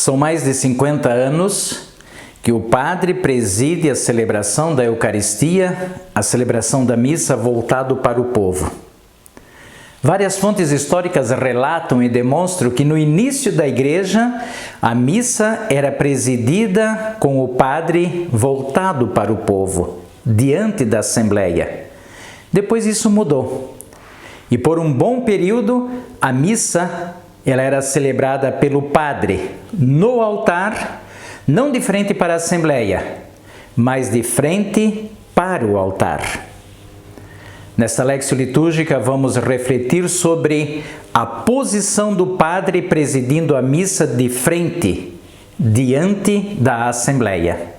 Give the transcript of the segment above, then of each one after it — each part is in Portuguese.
São mais de 50 anos que o padre preside a celebração da Eucaristia, a celebração da missa voltado para o povo. Várias fontes históricas relatam e demonstram que no início da igreja, a missa era presidida com o padre voltado para o povo, diante da Assembleia. Depois isso mudou. E por um bom período, a missa ela era celebrada pelo padre no altar, não de frente para a Assembleia, mas de frente para o altar. Nesta Lexio Litúrgica vamos refletir sobre a posição do padre presidindo a missa de frente, diante da Assembleia.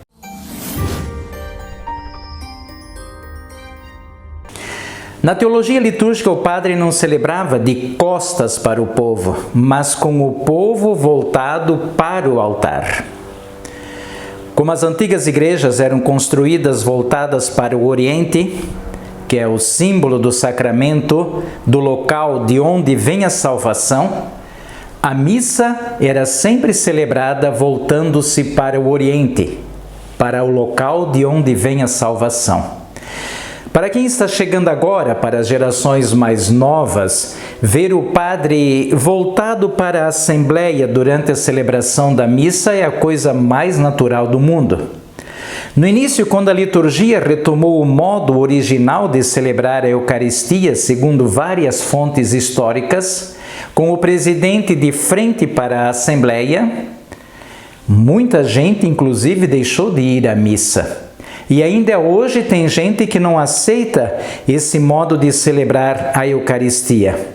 Na teologia litúrgica, o padre não celebrava de costas para o povo, mas com o povo voltado para o altar. Como as antigas igrejas eram construídas voltadas para o Oriente, que é o símbolo do sacramento, do local de onde vem a salvação, a missa era sempre celebrada voltando-se para o Oriente, para o local de onde vem a salvação. Para quem está chegando agora, para as gerações mais novas, ver o padre voltado para a Assembleia durante a celebração da missa é a coisa mais natural do mundo. No início, quando a liturgia retomou o modo original de celebrar a Eucaristia, segundo várias fontes históricas, com o presidente de frente para a Assembleia, muita gente, inclusive, deixou de ir à missa. E ainda hoje tem gente que não aceita esse modo de celebrar a Eucaristia.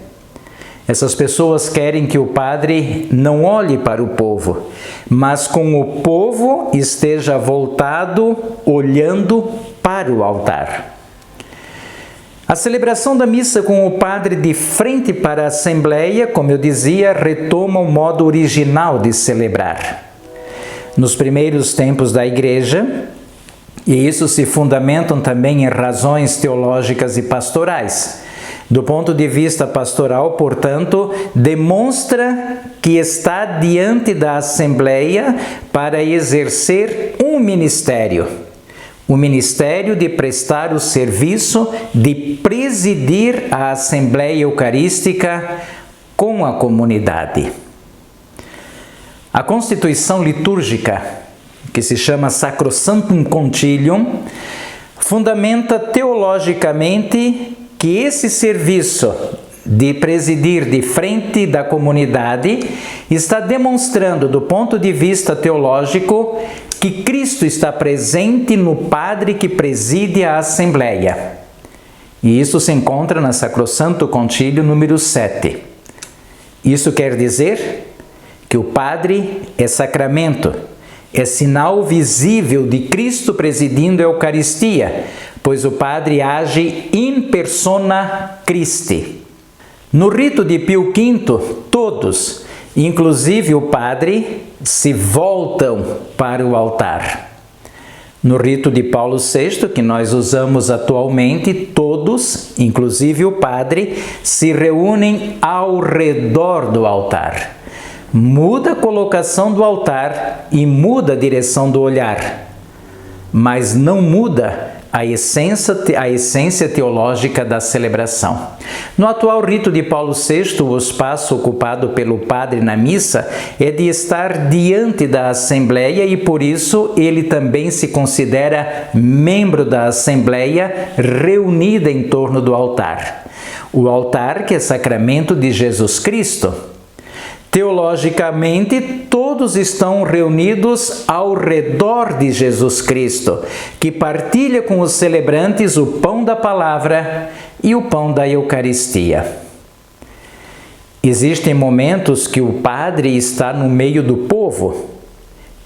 Essas pessoas querem que o padre não olhe para o povo, mas com o povo esteja voltado, olhando para o altar. A celebração da missa com o padre de frente para a Assembleia, como eu dizia, retoma o modo original de celebrar. Nos primeiros tempos da Igreja, e isso se fundamentam também em razões teológicas e pastorais. Do ponto de vista pastoral, portanto, demonstra que está diante da Assembleia para exercer um ministério. O ministério de prestar o serviço de presidir a Assembleia Eucarística com a comunidade. A constituição litúrgica, que se chama Sacrosanctum Concilium, fundamenta teologicamente que esse serviço de presidir de frente da comunidade está demonstrando, do ponto de vista teológico, que Cristo está presente no padre que preside a Assembleia. E isso se encontra na Sacrosanctum Concilium número 7. Isso quer dizer que o padre é sacramento, é sinal visível de Cristo presidindo a Eucaristia, pois o padre age in persona Christi. No rito de Pio V, todos, inclusive o padre, se voltam para o altar. No rito de Paulo VI, que nós usamos atualmente, todos, inclusive o padre, se reúnem ao redor do altar. Muda a colocação do altar e muda a direção do olhar, mas não muda a essência teológica da celebração. No atual rito de Paulo VI, o espaço ocupado pelo padre na missa é de estar diante da Assembleia e, por isso, ele também se considera membro da Assembleia reunida em torno do altar. O altar que é sacramento de Jesus Cristo. Teologicamente, todos estão reunidos ao redor de Jesus Cristo, que partilha com os celebrantes o pão da palavra e o pão da Eucaristia. Existem momentos que o padre está no meio do povo,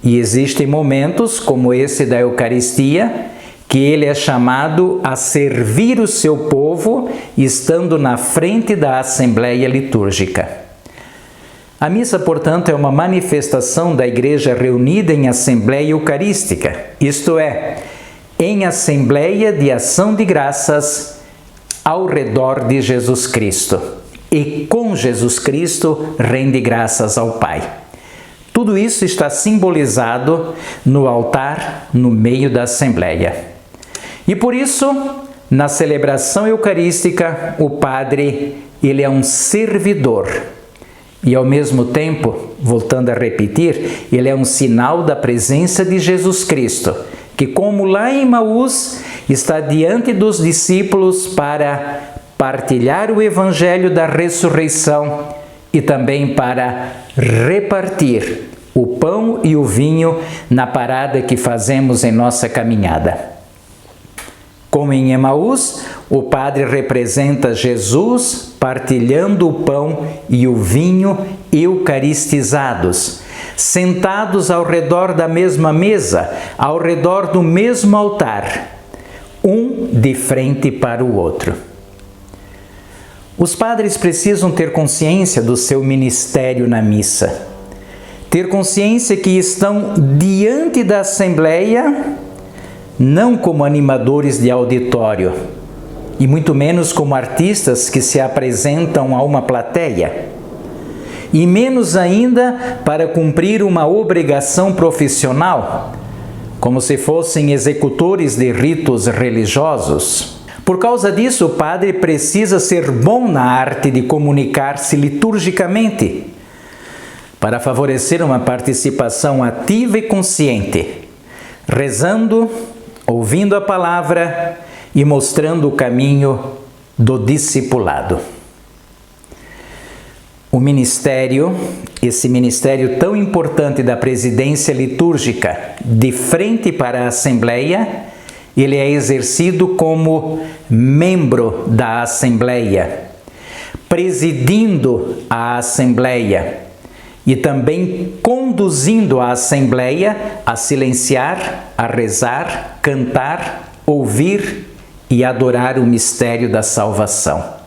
e existem momentos, como esse da Eucaristia, que ele é chamado a servir o seu povo, estando na frente da Assembleia Litúrgica. A missa, portanto, é uma manifestação da Igreja reunida em Assembleia Eucarística, isto é, em Assembleia de Ação de Graças ao redor de Jesus Cristo. E com Jesus Cristo rende graças ao Pai. Tudo isso está simbolizado no altar, no meio da Assembleia. E por isso, na celebração eucarística, o padre, ele é um servidor. E ao mesmo tempo, voltando a repetir, ele é um sinal da presença de Jesus Cristo, que como lá em Emaús, está diante dos discípulos para partilhar o evangelho da ressurreição e também para repartir o pão e o vinho na parada que fazemos em nossa caminhada. Como em Emaús, o padre representa Jesus partilhando o pão e o vinho eucaristizados, sentados ao redor da mesma mesa, ao redor do mesmo altar, um de frente para o outro. Os padres precisam ter consciência do seu ministério na missa, ter consciência que estão diante da Assembleia, não como animadores de auditório, e muito menos como artistas que se apresentam a uma plateia, e menos ainda para cumprir uma obrigação profissional, como se fossem executores de ritos religiosos. Por causa disso, o padre precisa ser bom na arte de comunicar-se liturgicamente, para favorecer uma participação ativa e consciente, rezando, ouvindo a palavra e mostrando o caminho do discipulado. O ministério, esse ministério tão importante da presidência litúrgica, de frente para a Assembleia, ele é exercido como membro da Assembleia, presidindo a Assembleia e também conduzindo a Assembleia a silenciar, a rezar, cantar, ouvir e adorar o mistério da salvação.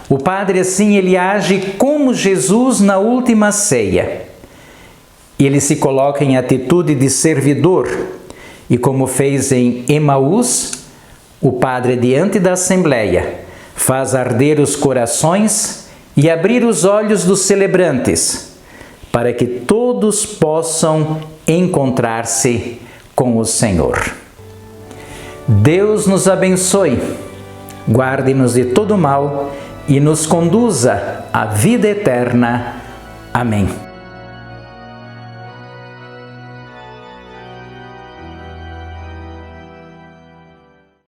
O padre, assim, ele age como Jesus na última ceia. Ele se coloca em atitude de servidor e, como fez em Emaús, o padre, diante da Assembleia, faz arder os corações e abrir os olhos dos celebrantes, para que todos possam encontrar-se com o Senhor. Deus nos abençoe, guarde-nos de todo mal e nos conduza à vida eterna. Amém.